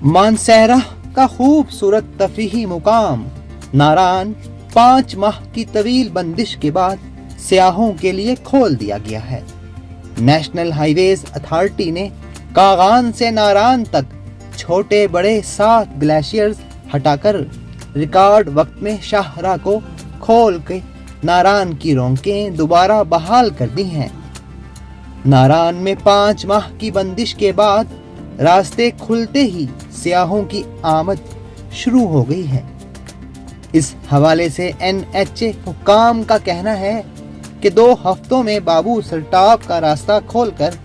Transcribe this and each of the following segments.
मानसहरा का खूबसूरत तफरीही मुकाम नारान 5 माह की तवील बंदिश के बाद सियाहों के लिए खोल दिया गया है। नेशनल हाईवेज अथॉरिटी ने कागान से नारान तक छोटे बड़े 7 ग्लेशियर्स हटाकर रिकॉर्ड वक्त में शाहराह को खोल के नारान की रौनकें दोबारा बहाल कर दी हैं। नारान में 5 माह की बंदिश के बाद रास्ते खुलते ही सियाहों की आमद शुरू हो गई है। इस हवाले से NHA हुक्काम का कहना है कि 2 हफ्तों में बाबू सरटाप का रास्ता खोलकर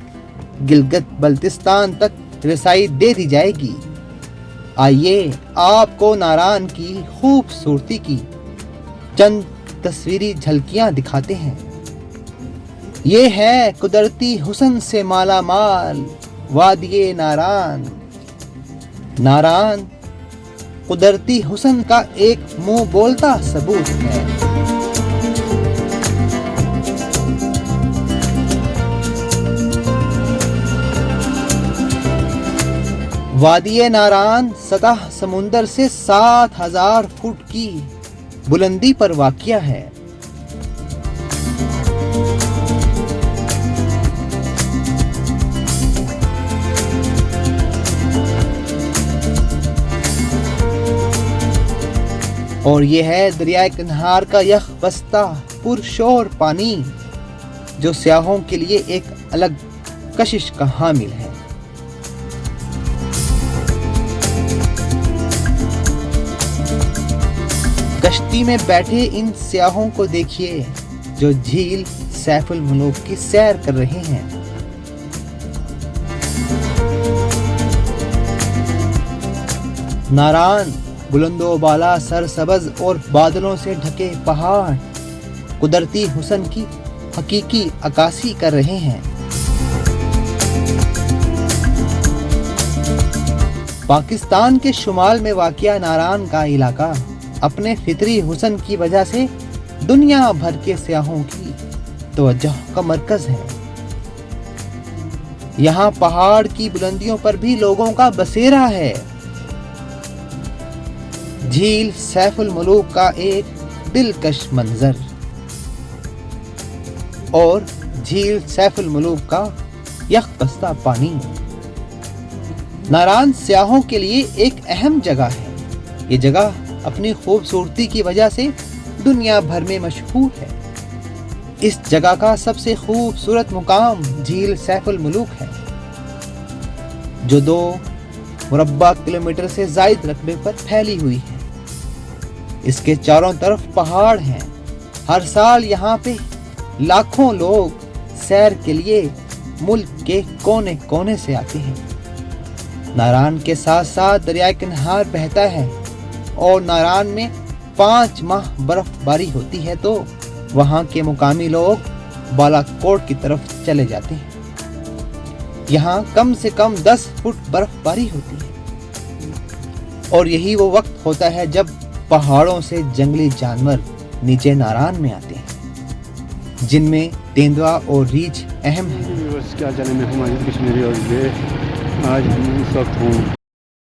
गिलगित बल्तिस्तान तक रसाई दे दी जाएगी। आइए आपको नारान की खूबसूरती की चंद तस्वीरी झलकियां दिखाते हैं। ये है कुदरती हुस्न से माला माल वादिये नारान। नारान कुदरती हुस्न का एक मुंह बोलता सबूत है। वादिये नारान सतह समुंदर से 7000 फुट की बुलंदी पर वाक़िया है। और ये है दरियाए कन्हार का यख बस्ता पुरशोर पानी जो सियाहों के लिए एक अलग कशिश का हामिल है। कश्ती में बैठे इन सियाहों को देखिए जो झील सैफुल मुलूक की सैर कर रहे हैं। नारान बुलंदो बाला सरसब्ज और बादलों से ढके पहाड़ कुदरती हुस्न की हकीकी अक्कासी कर रहे हैं। पाकिस्तान के शुमाल में वाक़िया नारान का इलाका अपने फितरी हुस्न की वजह से दुनिया भर के सियाहों की तवज्जो का मरकज है। यहाँ पहाड़ की बुलंदियों पर भी लोगों का बसेरा है। झील सैफुल मुलूक का एक दिलकश मंजर और झील सैफुल मुलूक का यकबस्ता पानी नारान सियाहों के लिए एक अहम जगह है। ये जगह अपनी खूबसूरती की वजह से दुनिया भर में मशहूर है। इस जगह का सबसे खूबसूरत मुकाम झील सैफुल मुलूक है जो 2 मुरब्बा किलोमीटर से ज़ायद रकबे पर फैली हुई है। इसके चारों तरफ पहाड़ हैं। हर साल यहाँ पे लाखों लोग सैर के लिए मुल्क के कोने कोने से आते हैं। नारान के साथ साथ दरियाए कन्हार बहता है और नारान में 5 माह बर्फबारी होती है तो वहाँ के मुकामी लोग बालाकोट की तरफ चले जाते हैं। यहाँ कम से कम 10 फुट बर्फबारी होती है और यही वो वक्त होता है जब पहाड़ों से जंगली जानवर नीचे नारान में आते हैं जिनमें तेंदुआ और रीछ अहम है। क्या जाने में हमारी कश्मीरी और ये आज हम इस वक्त हूँ